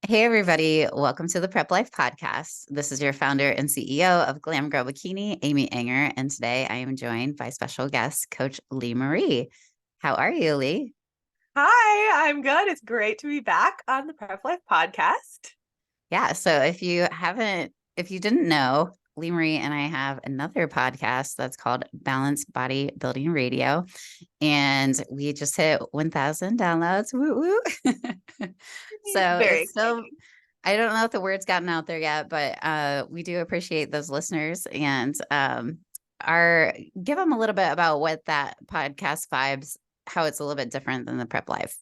Hey, everybody. Welcome to the Prep Life Podcast. This is your founder and CEO of Glam Girl Bikini, Amy Enger. And today I am joined by special guest, Coach Lee Marie. How are you, Lee? Hi, I'm good. It's great to be back on the Prep Life podcast. Yeah. So if you didn't know, Lee Marie and I have another podcast that's called Balanced Body Building Radio. And we just hit 1,000 downloads. Woo woo. So Very it's still, exciting. I don't know if the word's gotten out there yet, but we do appreciate those listeners and our give them a little bit about what that podcast vibes, how it's a little bit different than the prep life.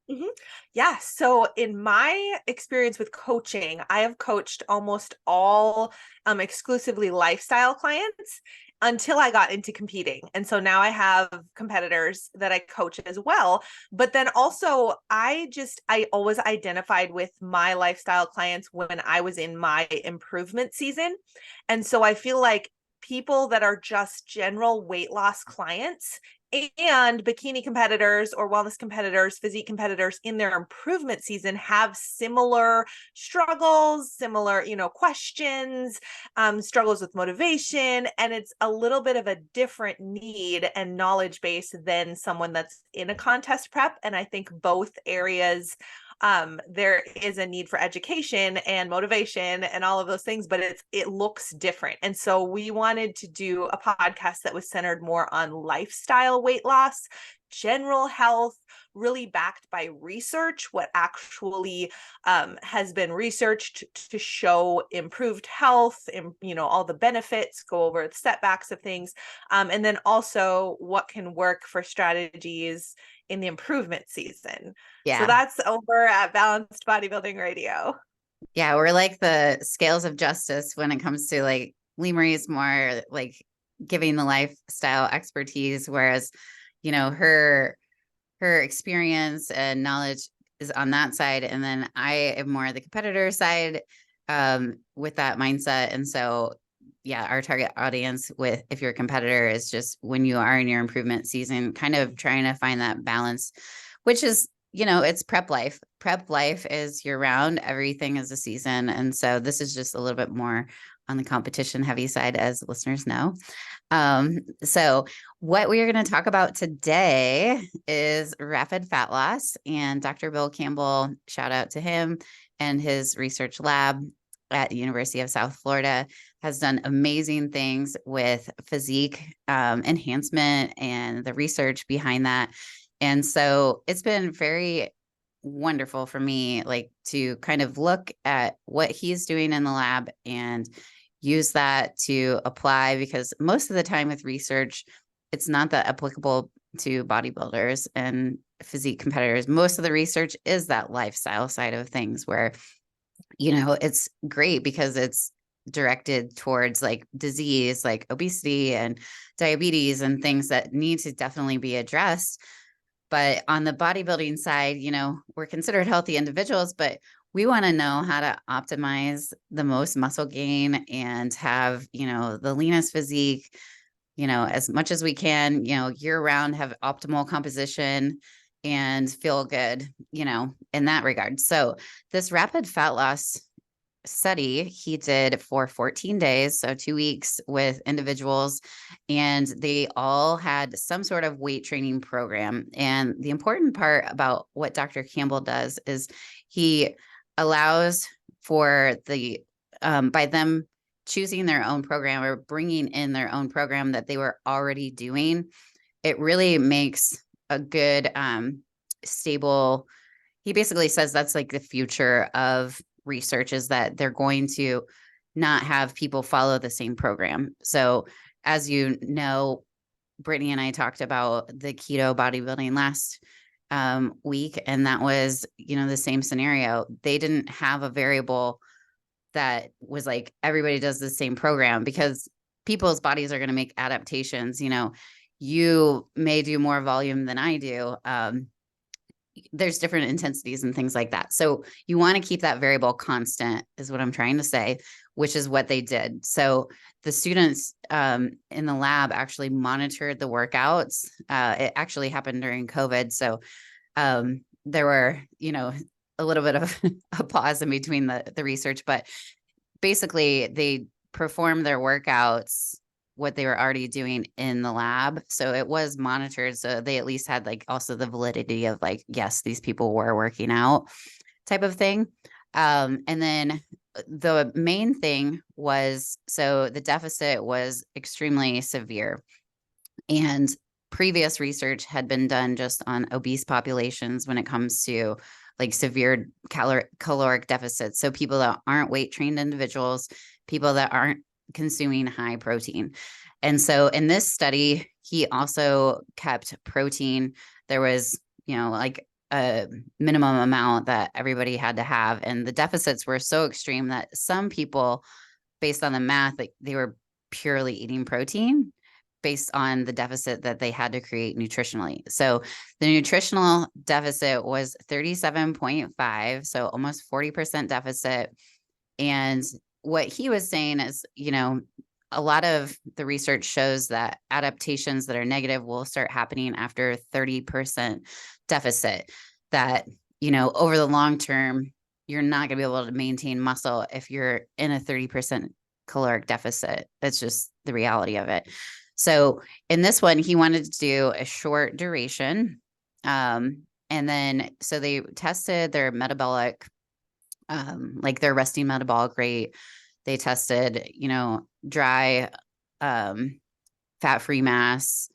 Mhm. Yeah. So, in my experience with coaching, I have coached almost all exclusively lifestyle clients until I got into competing. And so now I have competitors that I coach as well. But then also, I always identified with my lifestyle clients when I was in my improvement season. And so I feel like people that are just general weight loss clients and bikini competitors or wellness competitors, physique competitors in their improvement season have similar struggles, similar, questions, struggles with motivation. And it's a little bit of a different need and knowledge base than someone that's in a contest prep. And I think both areas there is a need for education and motivation and all of those things, but it looks different. And so we wanted to do a podcast that was centered more on lifestyle weight loss, general health, really backed by research, what actually has been researched to show improved health, and all the benefits, go over the setbacks of things, and then also what can work for strategies in the improvement season. So Yeah. that's over at Balanced Bodybuilding Radio. Yeah. We're like the scales of justice when it comes to like Lee Marie's more like giving the lifestyle expertise, whereas, her experience and knowledge is on that side. And then I am more the competitor side with that mindset. And so, yeah, our target audience with if you're a competitor is just when you are in your improvement season, kind of trying to find that balance, which is, it's prep life. Prep life is year round, everything is a season. And so this is just a little bit more on the competition heavy side, as listeners know. So what we are going to talk about today is rapid fat loss. And Dr. Bill Campbell, shout out to him and his research lab at the University of South Florida, has done amazing things with physique enhancement and the research behind that. And so it's been very wonderful for me, like to kind of look at what he's doing in the lab and use that to apply, because most of the time with research, it's not that applicable to bodybuilders and physique competitors. Most of the research is that lifestyle side of things where, it's great because it's directed towards like disease, like obesity and diabetes and things that need to definitely be addressed. But on the bodybuilding side, we're considered healthy individuals, but we want to know how to optimize the most muscle gain and have, the leanest physique, as much as we can, year round, have optimal composition and feel good, in that regard. So this rapid fat loss study he did for 14 days, so 2 weeks with individuals, and they all had some sort of weight training program. And the important part about what Dr. Campbell does is he allows for by them choosing their own program or bringing in their own program that they were already doing, it really makes a good stable. He basically says that's like the future of research, is that they're going to not have people follow the same program. So as you know, Brittany and I talked about the keto bodybuilding last week, and that was, the same scenario. They didn't have a variable that was like everybody does the same program, because people's bodies are going to make adaptations. You may do more volume than I do. There's different intensities and things like that. So you want to keep that variable constant, is what I'm trying to say, which is what they did. So the students in the lab actually monitored the workouts. It actually happened during COVID. So there were, a little bit of a pause in between the research, but basically they performed their workouts, what they were already doing in the lab. So it was monitored. So they at least had like also the validity of like, yes, these people were working out type of thing. And then the main thing was, so the deficit was extremely severe, and previous research had been done just on obese populations when it comes to like severe caloric deficits. So people that aren't weight trained individuals, people that aren't consuming high protein. And so in this study, he also kept protein. There was, like a minimum amount that everybody had to have. And the deficits were so extreme that some people, based on the math, like they were purely eating protein based on the deficit that they had to create nutritionally. So the nutritional deficit was 37.5, so almost 40% deficit. And what he was saying is, a lot of the research shows that adaptations that are negative will start happening after 30% deficit, that, over the long term, you're not going to be able to maintain muscle if you're in a 30% caloric deficit. That's just the reality of it. So in this one, he wanted to do a short duration. And then, so they tested their metabolic, like their resting metabolic rate. They tested, dry, fat-free mass,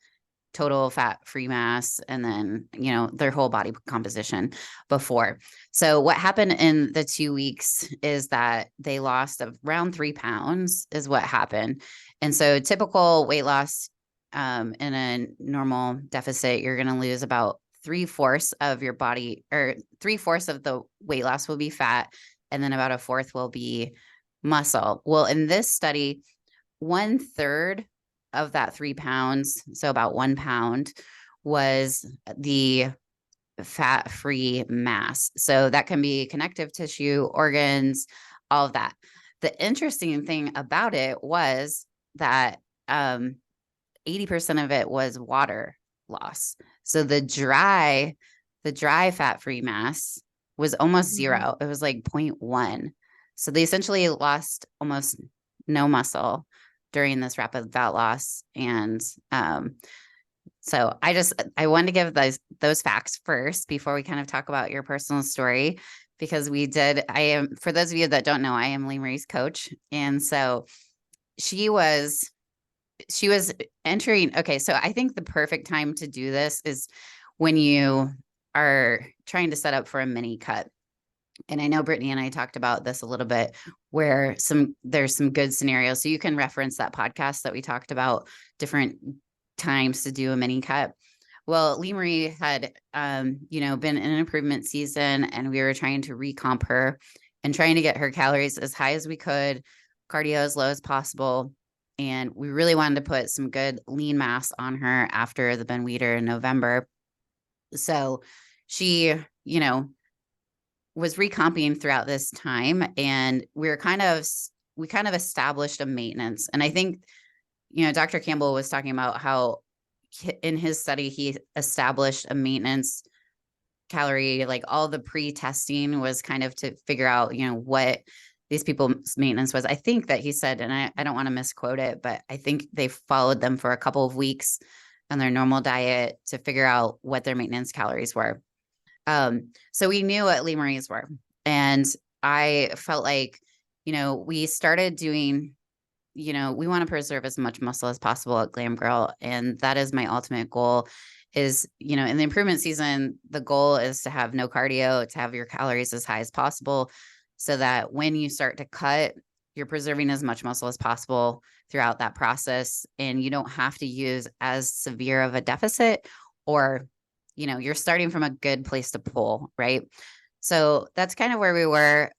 total fat-free mass, and then, their whole body composition before. So what happened in the 2 weeks is that they lost around 3 pounds is what happened. And so typical weight loss, in a normal deficit, you're going to lose about 3/4 of your body, or 3/4 of the weight loss will be fat. And then about 1/4 will be muscle. Well, in this study, 1/3 of that 3 pounds, so about 1 pound, was the fat-free mass. So that can be connective tissue, organs, all of that. The interesting thing about it was that 80% of it was water loss. So the dry fat-free mass was almost zero. It was like 0.1. So they essentially lost almost no muscle during this rapid fat loss. And so I wanted to give those facts first before we kind of talk about your personal story, because for those of you that don't know, I am Lee Marie's coach. And so she was entering. Okay. So I think the perfect time to do this is when you are trying to set up for a mini cut. And I know Brittany and I talked about this a little bit, where there's some good scenarios. So you can reference that podcast that we talked about different times to do a mini cut. Well, Lee Marie had, been in an improvement season, and we were trying to recomp her and trying to get her calories as high as we could, cardio as low as possible. And we really wanted to put some good lean mass on her after the Ben Weider in November. So she, was recomping throughout this time, and we kind of established a maintenance. And I think, Dr. Campbell was talking about how in his study, he established a maintenance calorie, like all the pre-testing was kind of to figure out, what these people's maintenance was. I think that he said, and I don't want to misquote it, but I think they followed them for a couple of weeks on their normal diet to figure out what their maintenance calories were. So we knew what Lee Marie's were. And I felt like, we started doing, we want to preserve as much muscle as possible at Glam Girl. And that is my ultimate goal is, in the improvement season, the goal is to have no cardio, to have your calories as high as possible, so that when you start to cut, you're preserving as much muscle as possible throughout that process. And you don't have to use as severe of a deficit, or, you're starting from a good place to pull, right? So that's kind of where we were.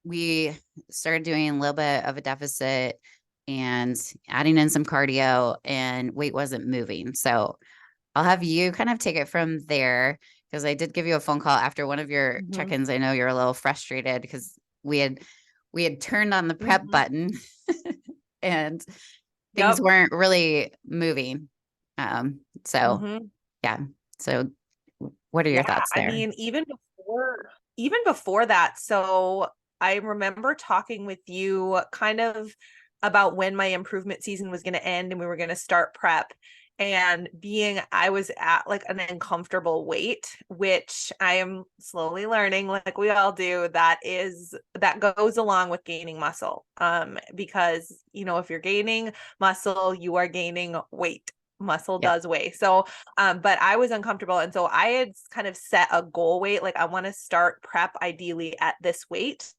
We started doing a little bit of a deficit and adding in some cardio, and weight wasn't moving. So I'll have you kind of take it from there, because I did give you a phone call after one of your check-ins. I know you're a little frustrated because we had turned on the prep button and things weren't really moving. So yeah. So what are your thoughts there? I mean, even even before that. So I remember talking with you kind of about when my improvement season was going to end and we were going to start prep, and I was at like an uncomfortable weight, which I am slowly learning, like we all do, that goes along with gaining muscle. Because, if you're gaining muscle, you are gaining weight. Muscle Yeah. does weigh. So, but I was uncomfortable. And so I had kind of set a goal weight. Like, I want to start prep ideally at this weight.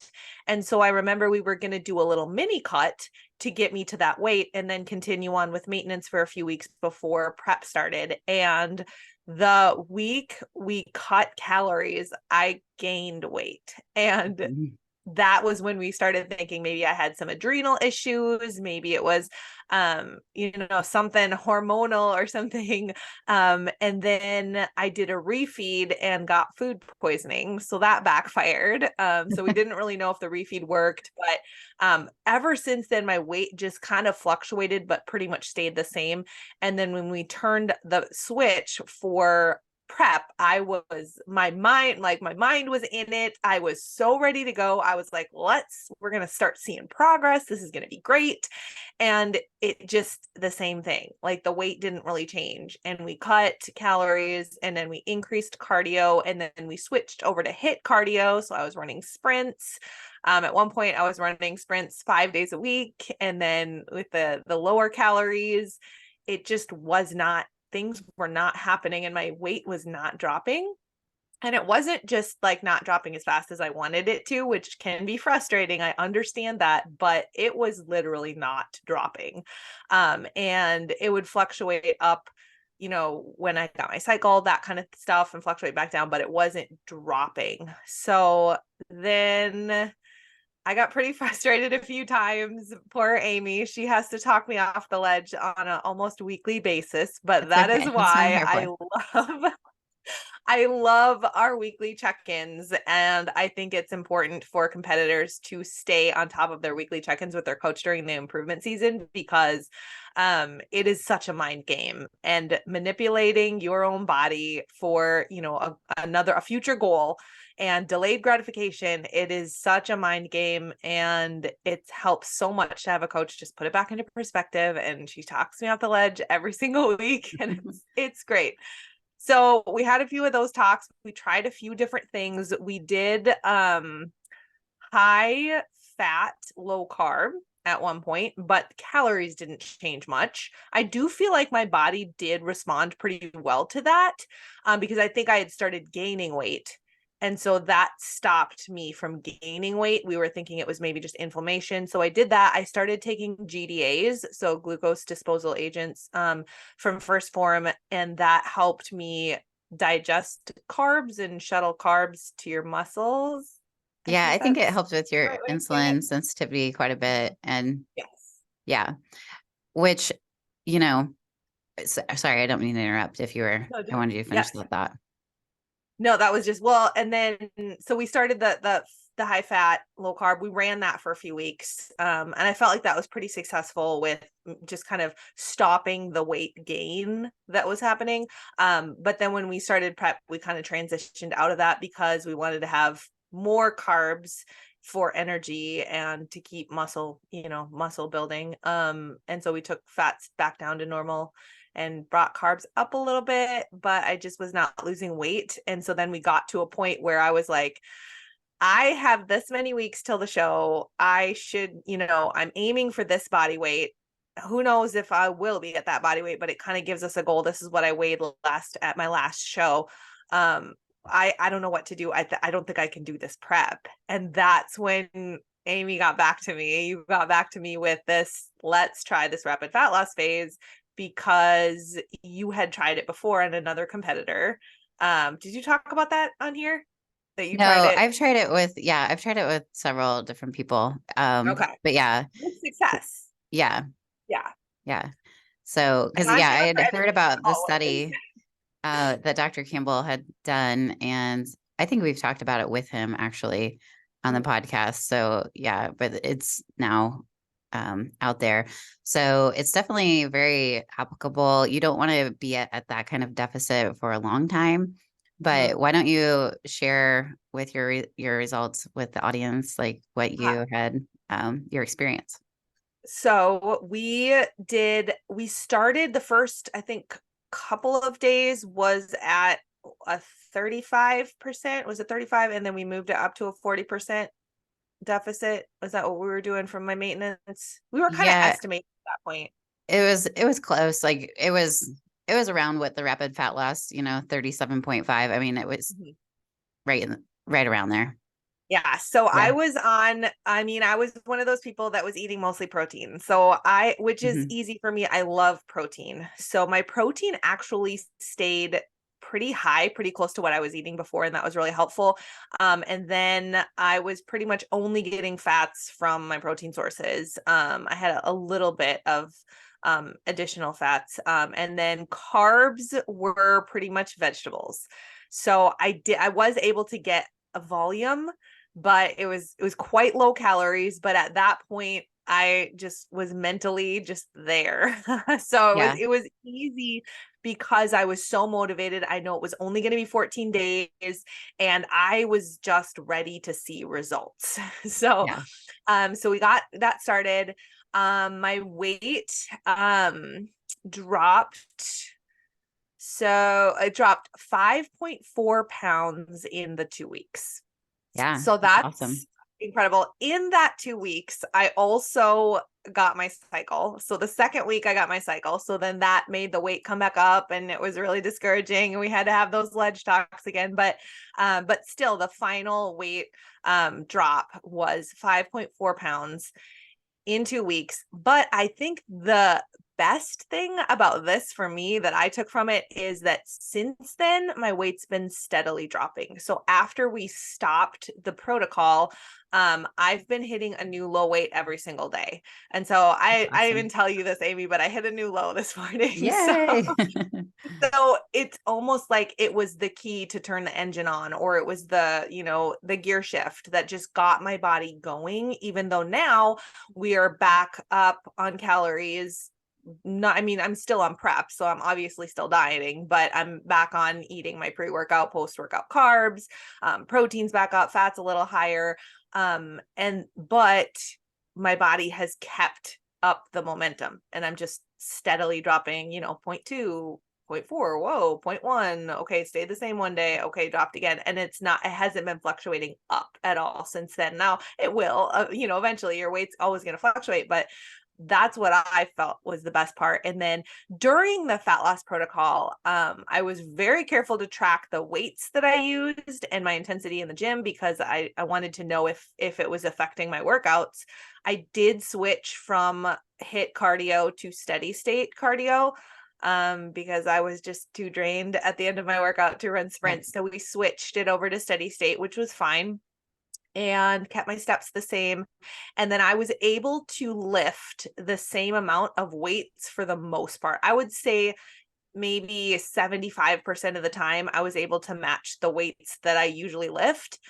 And so I remember we were going to do a little mini cut to get me to that weight and then continue on with maintenance for a few weeks before prep started. And the week we cut calories, I gained weight. And Mhm. that was when we started thinking maybe I had some adrenal issues, maybe it was something hormonal or something. And then I did a refeed and got food poisoning, so that backfired. So we didn't really know if the refeed worked, but ever since then my weight just kind of fluctuated but pretty much stayed the same. And then when we turned the switch for prep, my mind was in it. I was so ready to go. I was like, we're going to start seeing progress. This is going to be great. And it just the same thing. Like, the weight didn't really change, and we cut calories and then we increased cardio, and then we switched over to HIIT cardio. So I was running sprints. At one point I was running sprints 5 days a week. And then with the lower calories, it just was not, things were not happening and my weight was not dropping. And it wasn't just like not dropping as fast as I wanted it to, which can be frustrating. I understand that, but it was literally not dropping. And it would fluctuate up, when I got my cycle, that kind of stuff, and fluctuate back down, but it wasn't dropping. So then I got pretty frustrated a few times. Poor Amy. She has to talk me off the ledge on an almost weekly basis, but That's that is okay. That's what I'm why here for. I love our weekly check-ins. And I think it's important for competitors to stay on top of their weekly check-ins with their coach during the improvement season, because it is such a mind game, and manipulating your own body for, a future goal and delayed gratification. It is such a mind game, and it helps so much to have a coach just put it back into perspective. And she talks me off the ledge every single week, and it's great. So we had a few of those talks. We tried a few different things. We did high fat, low carb at one point, but calories didn't change much. I do feel like my body did respond pretty well to that, because I think I had started gaining weight. And so that stopped me from gaining weight. We were thinking it was maybe just inflammation. So I did that. I started taking GDAs, so glucose disposal agents, from 1st Phorm, and that helped me digest carbs and shuttle carbs to your muscles. Yeah, I think it That's helps with the your right way to say it. insulin sensitivity quite a bit. And Yes. yeah, which, you know, sorry, I don't mean to interrupt if I wanted you to finish Yes. that thought. No, that was just, well, and then so we started the high fat, low carb. We ran that for a few weeks. And I felt like that was pretty successful with just kind of stopping the weight gain that was happening. But then when we started prep, we kind of transitioned out of that because we wanted to have more carbs for energy and to keep muscle building. And so we took fats back down to normal and brought carbs up a little bit, but I just was not losing weight. And so then we got to a point where I was like, I have this many weeks till the show. I should, I'm aiming for this body weight. Who knows if I will be at that body weight, but it kind of gives us a goal. This is what I weighed at my last show. I don't know what to do. I don't think I can do this prep. And that's when Amy got back to me. You got back to me with this, let's try this rapid fat loss phase, because you had tried it before in another competitor. Did you talk about that on here? That you tried No, it? I've tried it with several different people. Okay. But yeah, With success. yeah, Yeah. yeah. So, And because I'm yeah, I here had for heard anything about the always. study that Dr. Campbell had done, and I think we've talked about it with him actually on the podcast. So yeah, but it's now out there. So it's definitely very applicable. You don't want to be at that kind of deficit for a long time. but Mhm. why don't you share with your results with the audience, like what Uh, you had, your experience? So we started the first, I think, couple of days was at a 35%. Was it 35? And then we moved it up to a 40% deficit. Was that what we were doing from my maintenance? We were kind of Yeah, estimating at that point. it was close. Like it was around what the rapid fat loss, 37.5. I mean, it was Mhm. right around there. Yeah. So Yeah. I was one of those people that was eating mostly protein. Which is Hmm. easy for me. I love protein. So my protein actually stayed pretty high, pretty close to what I was eating before. And that was really helpful. And then I was pretty much only getting fats from my protein sources. I had a little bit of additional fats. And then carbs were pretty much vegetables. So I was able to get a volume, but it was quite low calories. But at that point, I just was mentally just there. So Yeah. it was easy because I was so motivated. I know it was only going to be 14 days and I was just ready to see results. So Yeah. so we got that started. My weight dropped, so I dropped 5.4 pounds in the 2 weeks. Yeah. So That's that's awesome. incredible. In that 2 weeks, I also got my cycle. So the second week I got my cycle. So then that made the weight come back up and it was really discouraging. And we had to have those ledge talks again. But still the final weight drop was 5.4 pounds in 2 weeks. But I think the best thing about this for me that I took from it is that since then, my weight's been steadily dropping. So after we stopped the protocol, I've been hitting a new low weight every single day. And so That's I didn't even awesome. tell you this, Amy, but I hit a new low this morning. So Yay. so it's almost like it was the key to turn the engine on, or it was the gear shift that just got my body going, even though now we are back up on calories. Not, I mean, I'm still on prep, so I'm obviously still dieting, but I'm back on eating my pre-workout, post-workout carbs, proteins back up, fats a little higher. But my body has kept up the momentum and I'm just steadily dropping, 0.2, 0.4, whoa, 0.1. Okay, stayed the same one day. Okay, dropped again. And it hasn't been fluctuating up at all since then. Now it will, eventually your weight's always going to fluctuate, but that's what I felt was the best part. And then during the fat loss protocol, I was very careful to track the weights that I used and my intensity in the gym because I wanted to know if it was affecting my workouts. I did switch from HIIT cardio to steady state cardio because I was just too drained at the end of my workout to run Yep. sprints. So we switched it over to steady state, which was fine, and kept my steps the same. And then I was able to lift the same amount of weights for the most part. I would say maybe 75% of the time I was able to match the weights that I usually lift,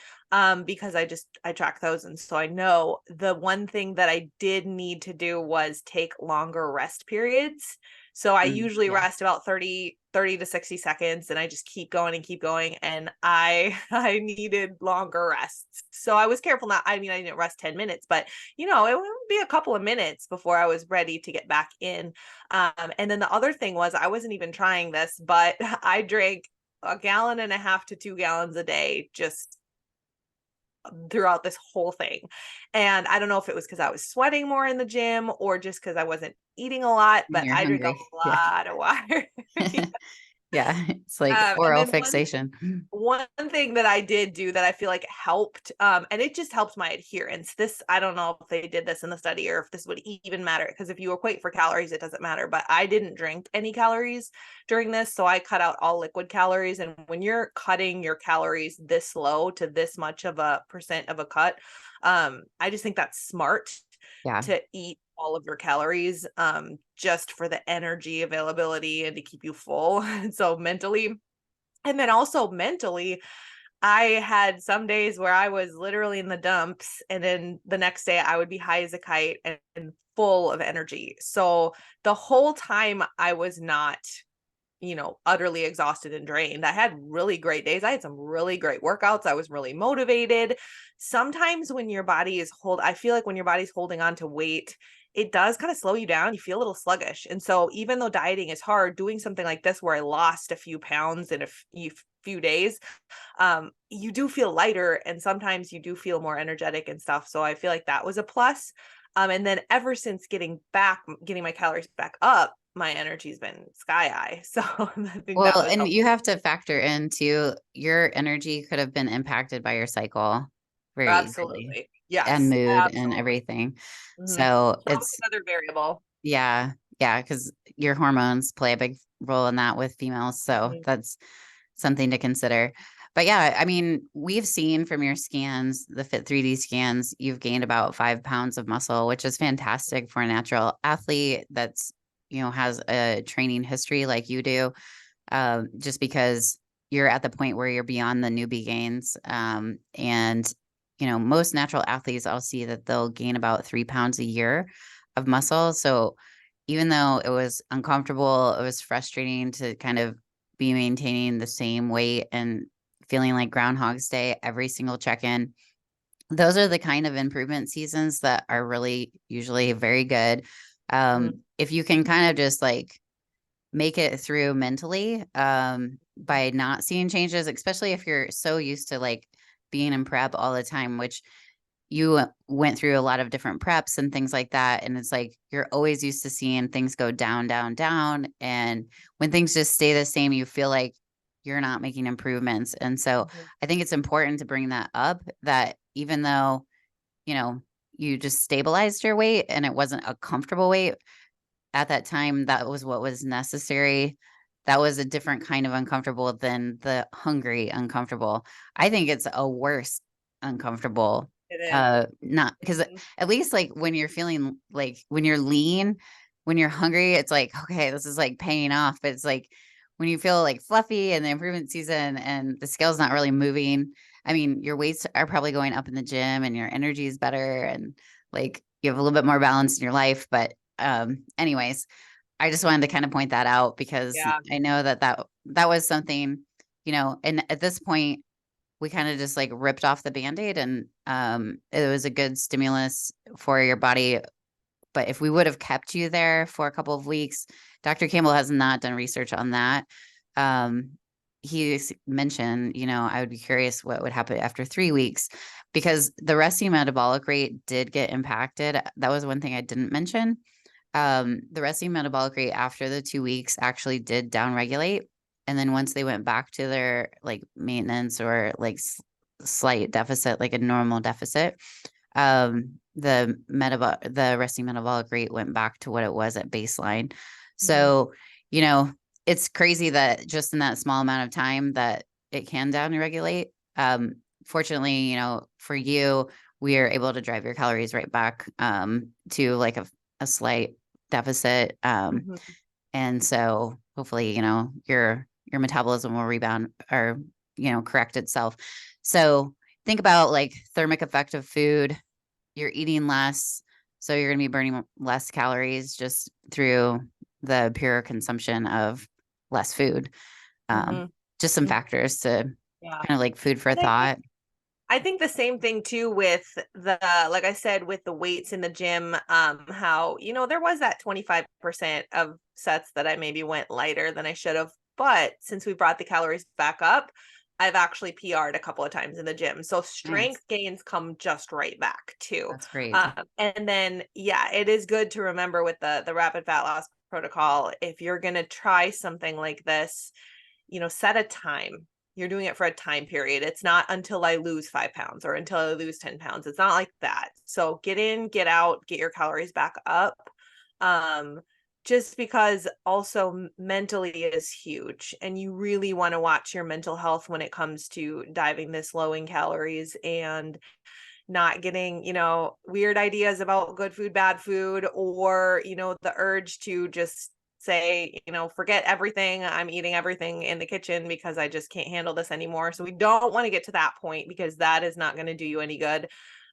because I track those. And so I know the one thing that I did need to do was take longer rest periods. So I usually Yeah. rest about 30 to 60 seconds and I just keep going and keep going. And I I needed longer rests. So I was careful not, I mean, I didn't rest 10 minutes, but it would be a couple of minutes before I was ready to get back in. And then the other thing was I wasn't even trying this, but I drank a gallon and a half to 2 gallons a day just throughout this whole thing. And I don't know if it was because I was sweating more in the gym or just because I wasn't eating a lot, And but you're I drink hungry. a Yeah. lot of water. Yeah. It's like And oral then fixation. one thing that I did do that I feel like helped, and it just helped my adherence. This, I don't know if they did this in the study or if this would even matter, because if you equate for calories, it doesn't matter. But I didn't drink any calories during this, so I cut out all liquid calories. And when you're cutting your calories this low to this much of a percent of a cut, I just think that's smart Yeah. to eat all of your calories, just for the energy availability and to keep you full. And so mentally, and then also mentally, I had some days where I was literally in the dumps, and then the next day I would be high as a kite and full of energy. So the whole time I was not, utterly exhausted and drained. I had really great days. I had some really great workouts. I was really motivated. Sometimes when your body is I feel like when your body's holding on to weight, it does kind of slow you down. You feel a little sluggish. And so even though dieting is hard, doing something like this where I lost a few pounds in a few days, you do feel lighter, and sometimes you do feel more energetic and stuff. So I feel like that was a plus. And then ever since getting my calories back up, my energy's been sky high. So I think that Well, was and helpful. you have to factor into your energy could have been impacted by your cycle very easily, Absolutely. and Yes, mood and absolutely. everything. Mhm. So So it's, another variable. yeah, yeah, because your hormones play a big role in that with females. So Mhm. that's something to consider. But yeah, I mean, we've seen from your scans, the Fit 3D scans, you've gained about 5 pounds of muscle, which is fantastic for a natural athlete that's, has a training history like you do. Just because you're at the point where you're beyond the newbie gains. And, most natural athletes, I'll see that they'll gain about 3 pounds a year of muscle. So even though it was uncomfortable, it was frustrating to kind of be maintaining the same weight and feeling like Groundhog's Day every single check in. Those are the kind of improvement seasons that are really usually very good. Mhm. If you can kind of just like make it through mentally by not seeing changes, especially if you're so used to like being in prep all the time, which you went through a lot of different preps and things like that. And it's like you're always used to seeing things go down, down, down. And when things just stay the same, you feel like you're not making improvements. And so Mhm. I think it's important to bring that up, that even though, you know, you just stabilized your weight and it wasn't a comfortable weight, at that time, that was what was necessary. That was a different kind of uncomfortable than the hungry uncomfortable. I think it's a worse uncomfortable. It is. Not because Mhm. at least like when you're feeling like when you're lean, when you're hungry, it's like, okay, this is like paying off. But it's like when you feel like fluffy and the improvement season and the scale's not really moving. I mean, your weights are probably going up in the gym and your energy is better and like you have a little bit more balance in your life. But anyways, I just wanted to kind of point that out because Yeah. I know that was something, and at this point we kind of just like ripped off the band-aid, and it was a good stimulus for your body. But if we would have kept you there for a couple of weeks, Dr. Campbell has not done research on that. um mentioned, I would be curious what would happen after 3 weeks, because the resting metabolic rate did get impacted. That was one thing I didn't mention. The resting metabolic rate after the 2 weeks actually did downregulate. And then once they went back to their like maintenance or like slight deficit, like a normal deficit, the resting metabolic rate went back to what it was at baseline. Mhm. So, you know, it's crazy that just in that small amount of time that it can downregulate. Fortunately, for you, we are able to drive your calories right back to like a slight deficit. Mhm. And so hopefully, your metabolism will rebound or, correct itself. So think about like thermic effect of food. You're eating less, so you're going to be burning less calories just through the pure consumption of less food. Um, Mhm. just some Mhm. factors to Yeah. kind of like food for And thought. I think the same thing too with like I said, with the weights in the gym, how, there was that 25% of sets that I maybe went lighter than I should have. But since we brought the calories back up, I've actually PR'd a couple of times in the gym. So Nice. strength gains come just right back too. That's great. And then, yeah, it is good to remember with the rapid fat loss protocol, if you're going to try something like this, set a time. You're doing it for a time period. It's not until I lose 5 pounds or until I lose 10 pounds. It's not like that. So get in, get out, get your calories back up. Um, just because also mentally is huge, and you really want to watch your mental health when it comes to diving this low in calories and not getting, weird ideas about good food, bad food, or, the urge to just say, forget everything. I'm eating everything in the kitchen because I just can't handle this anymore. So we don't want to get to that point, because that is not going to do you any good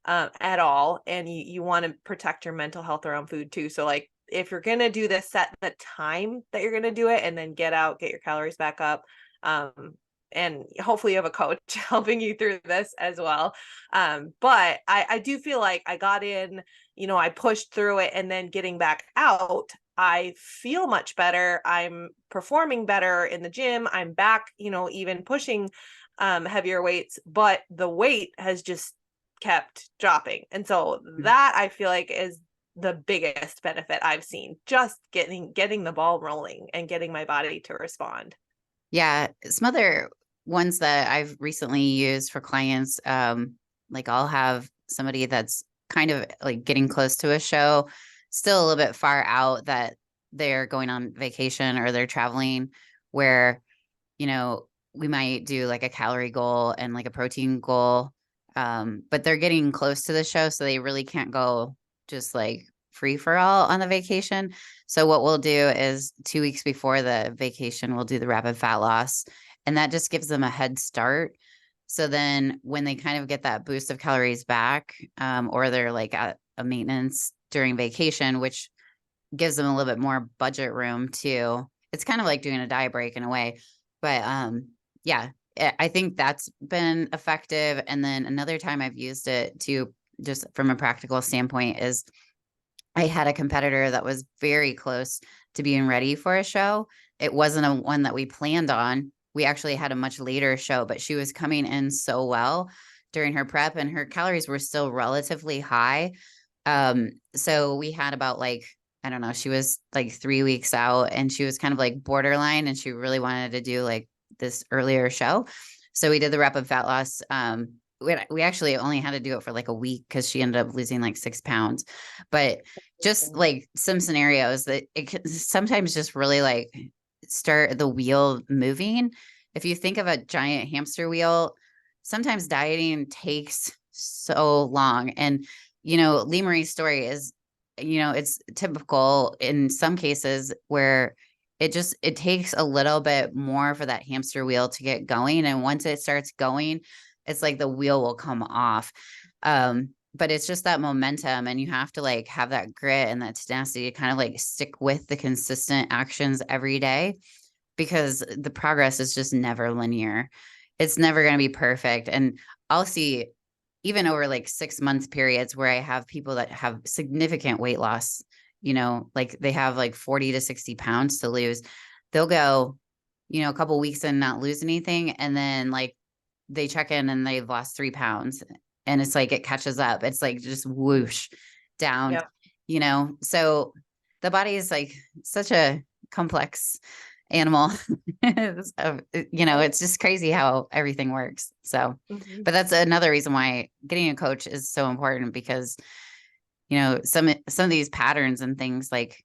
at all. And you want to protect your mental health around food too. So like if you're going to do this, set the time that you're going to do it, and then get out, get your calories back up. And hopefully you have a coach helping you through this as well. But I do feel like I got in, I pushed through it, and then getting back out, I feel much better. I'm performing better in the gym. I'm back, even pushing heavier weights, but the weight has just kept dropping. And so that I feel like is the biggest benefit I've seen, just getting the ball rolling and getting my body to respond. Yeah. Some other ones that I've recently used for clients, like I'll have somebody that's kind of like getting close to a show, still a little bit far out, that they're going on vacation or they're traveling, where, we might do like a calorie goal and like a protein goal. But they're getting close to the show, so they really can't go just like free for all on the vacation. So what we'll do is 2 weeks before the vacation, we'll do the rapid fat loss, and that just gives them a head start. So then when they kind of get that boost of calories back, or they're like at a maintenance during vacation, which gives them a little bit more budget room too. It's kind of like doing a diet break in a way. But yeah, I think that's been effective. And then another time I've used it to, just from a practical standpoint, is I had a competitor that was very close to being ready for a show. It wasn't a one that we planned on. We actually had a much later show, but she was coming in so well during her prep, and her calories were still relatively high. So we had about like, I don't know, she was like 3 weeks out, and she was kind of like borderline, and she really wanted to do like this earlier show. So we did the rapid fat loss. We actually only had to do it for like a week because she ended up losing like 6 pounds. But just like some scenarios that it can sometimes just really like start the wheel moving. If you think of a giant hamster wheel, sometimes dieting takes so long. And, Lee Marie's story is, it's typical in some cases where it takes a little bit more for that hamster wheel to get going. And once it starts going, it's like the wheel will come off. But it's just that momentum, and you have to like have that grit and that tenacity to kind of like stick with the consistent actions every day, because the progress is just never linear. It's never going to be perfect. And I'll see even over like 6 month periods where I have people that have significant weight loss, like they have like 40 to 60 pounds to lose. They'll go, a couple weeks and not lose anything. And then like they check in and they've lost 3 pounds, and it's like, it catches up. It's like just whoosh down, so the body is like such a complex animal. It's just crazy how everything works. So, but that's another reason why getting a coach is so important, because, some of these patterns and things like,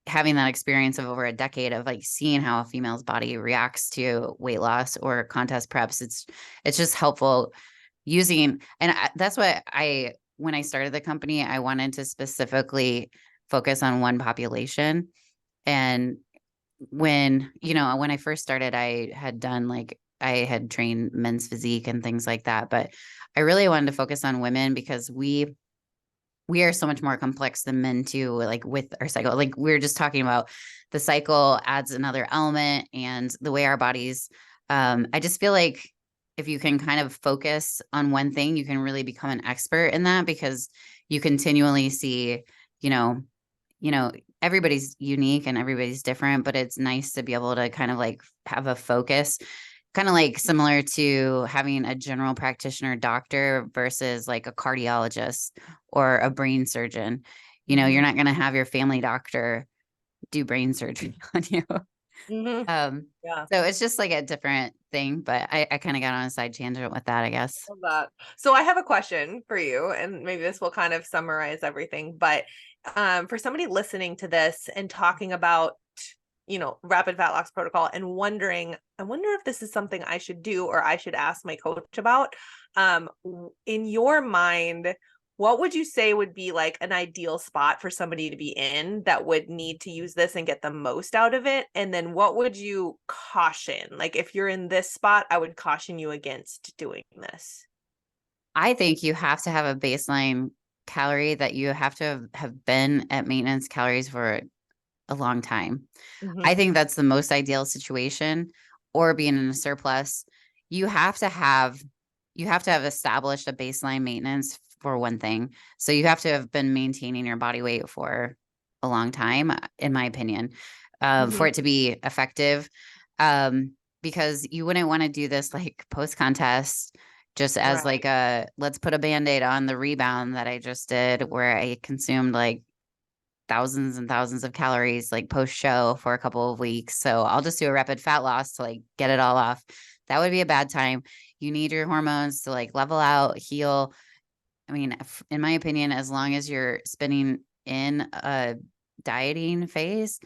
having that experience of over a decade of like seeing how a female's body reacts to weight loss or contest preps, it's just helpful using. And that's what when I started the company, I wanted to specifically focus on one population. And when I first started, I had trained men's physique and things like that, but I really wanted to focus on women, because we are so much more complex than men too, like with our cycle. Like we were just talking about, the cycle adds another element, and the way our bodies, I just feel like if you can kind of focus on one thing, you can really become an expert in that, because you continually see, everybody's unique and everybody's different, but it's nice to be able to kind of like have a focus, kind of like similar to having a general practitioner doctor versus like a cardiologist or a brain surgeon. You're not going to have your family doctor do brain surgery on you. Yeah. So it's just like a different thing, but I kind of got on a side tangent with that, I guess. Love that. So I have a question for you, and maybe this will kind of summarize everything, but for somebody listening to this and talking about, rapid fat loss protocol and wondering, I wonder if this is something I should do or I should ask my coach about. In your mind, what would you say would be like an ideal spot for somebody to be in that would need to use this and get the most out of it? And then what would you caution? Like, if you're in this spot, I would caution you against doing this. I think you have to have a baseline calorie that you have to have been at maintenance calories for a long time. Mhm. I think that's the most ideal situation, or being in a surplus. You have to have established a baseline maintenance for one thing. So you have to have been maintaining your body weight for a long time, in my opinion, for Mhm. it to be effective. Um, because you wouldn't want to do this like post contest, just as Right. like a let's put a band-aid on the rebound that I just did, where I consumed like thousands and thousands of calories like post show for a couple of weeks. So I'll just do a rapid fat loss to like get it all off. That would be a bad time. You need your hormones to like level out, heal. I mean, in my opinion, as long as you're spending in a dieting phase,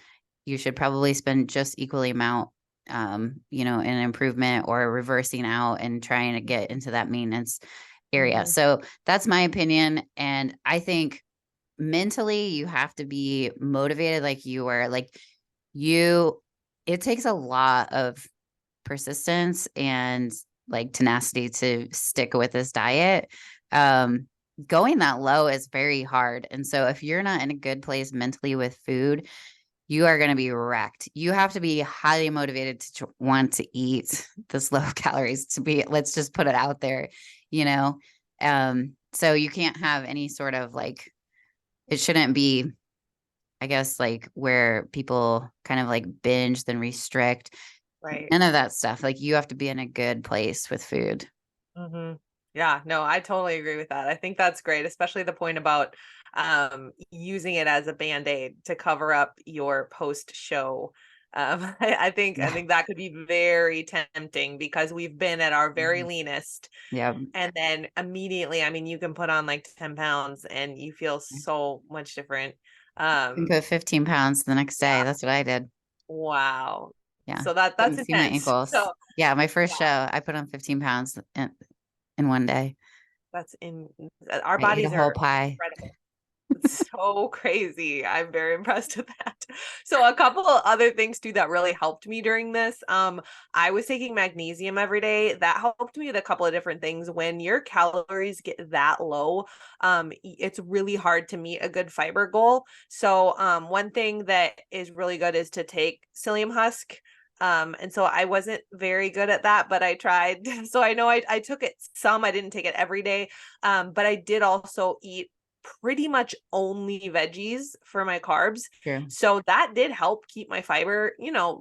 you should probably spend just equally amount, in improvement or reversing out and trying to get into that maintenance area. Mhm. So that's my opinion. And I think mentally you have to be motivated like you were. Like it takes a lot of persistence and like tenacity to stick with this diet. um Going that low is very hard, and so if you're not in a good place mentally with food, you are going to be wrecked. You have to be highly motivated to want to eat this low calories, to be, let's just put it out there, you know. So you can't have any sort of like, it shouldn't be, I guess, like where people kind of like binge then restrict. Right. None of that stuff. Like you have to be in a good place with food. Mhm. Yeah, no, I totally agree with that. I think that's great, especially the point about using it as a band-aid to cover up your post-show. I Yeah. think that could be very tempting because we've been at our very Mhm. leanest, Yeah. and then immediately, I mean, you can put on like 10 pounds and you feel so much different. You can Um, put 15 pounds the next day. yeah, That's what I did. wow. Yeah. So that's Couldn't see my intense. ankles. So Yeah. My first yeah, show, I put on 15 pounds in one day. that's in our I ate a bodies whole are pie. incredible. It's so crazy. I'm very impressed with that. So a couple of other things too that really helped me during this. I was taking magnesium every day. That helped me with a couple of different things. When your calories get that low, it's really hard to meet a good fiber goal. So one thing that is really good is to take psyllium husk. And so I wasn't very good at that, but I tried. So I know I took it some, I didn't take it every day. But I did also eat pretty much only veggies for my carbs. True. So that did help keep my fiber,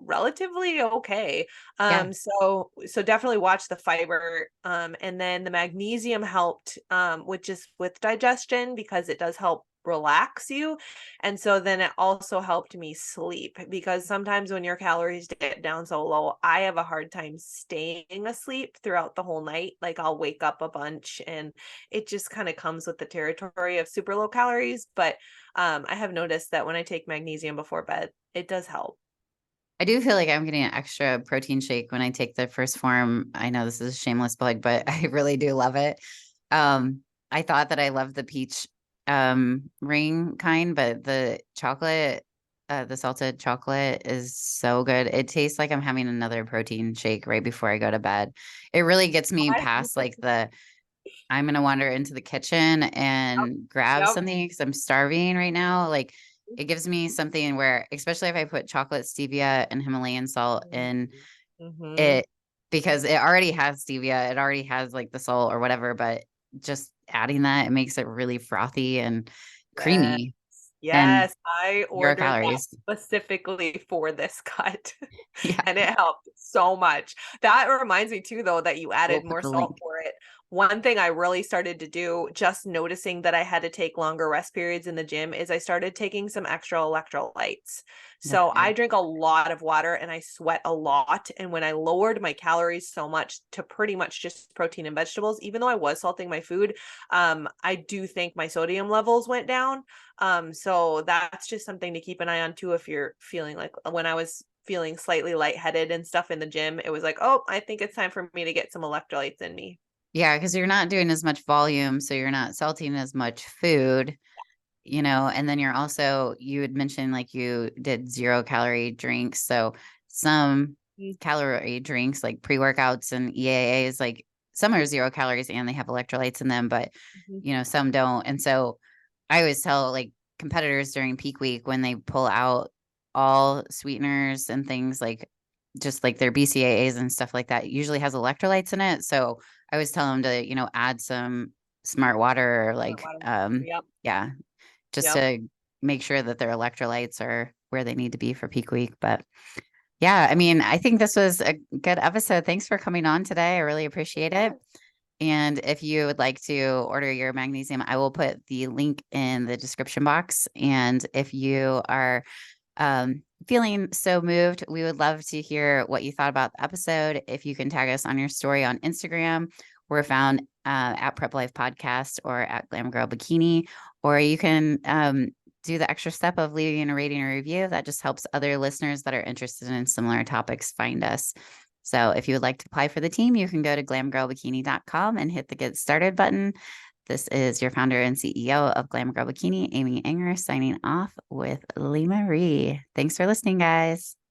relatively okay. Yeah. So definitely watch the fiber. And then the magnesium helped with digestion because it does help relax you. And so then it also helped me sleep because sometimes when your calories get down so low, I have a hard time staying asleep throughout the whole night. Like I'll wake up a bunch and it just kind of comes with the territory of super low calories. But I have noticed that when I take magnesium before bed, it does help. I do feel like I'm getting an extra protein shake when I take the first form. I know this is a shameless plug, but I really do love it. I thought that I loved the peach ring kind, but the salted chocolate is so good. It tastes like I'm having another protein shake right before I go to bed. It really gets me I, past like I'm gonna wander into the kitchen and grab yep. something because I'm starving right now. Like it gives me something where, especially if I put chocolate, stevia, and Himalayan salt in Mm-hmm. it, because it already has stevia, it already has like the salt or whatever, but just adding that, it makes it really frothy and Yes. creamy and Yes. I 0 ordered that calories. specifically for this cut Yeah. and it helped so much. That reminds me too, though, that you We'll added put more the salt link. for it. One thing I really started to do, just noticing that I had to take longer rest periods in the gym, is I started taking some extra electrolytes. That's So I good. drink a lot of water and I sweat a lot. And when I lowered my calories so much to pretty much just protein and vegetables, even though I was salting my food, I do think my sodium levels went down. So that's just something to keep an eye on too. If you're feeling like when I was feeling slightly lightheaded and stuff in the gym, it was like, oh, I think it's time for me to get some electrolytes in me. Yeah, because you're not doing as much volume, so you're not salting as much food, and then you had mentioned like you did 0 calorie drinks. So some calorie drinks like pre-workouts and EAAs, like some are 0 calories and they have electrolytes in them, but Mhm. some don't. And so I always tell like competitors during peak week when they pull out all sweeteners and things like just like their BCAAs and stuff like that usually has electrolytes in it. So I always tell them to, add some smart water or Smart like, water. Yep. yeah, just Yep. to make sure that their electrolytes are where they need to be for peak week. But yeah, I mean, I think this was a good episode. Thanks for coming on today. I really appreciate it. And if you would like to order your magnesium, I will put the link in the description box. And if you are feeling so moved, we would love to hear what you thought about the episode. If you can tag us on your story on Instagram, we're found at Prep Life Podcast or at Glam Girl Bikini, or you can do the extra step of leaving a rating or review. That just helps other listeners that are interested in similar topics find us. So if you would like to apply for the team, you can go to glamgirlbikini.com and hit the get started button. This is your founder and CEO of Glam Girl Bikini, Amy Enger, signing off with Lee Marie. Thanks for listening, guys.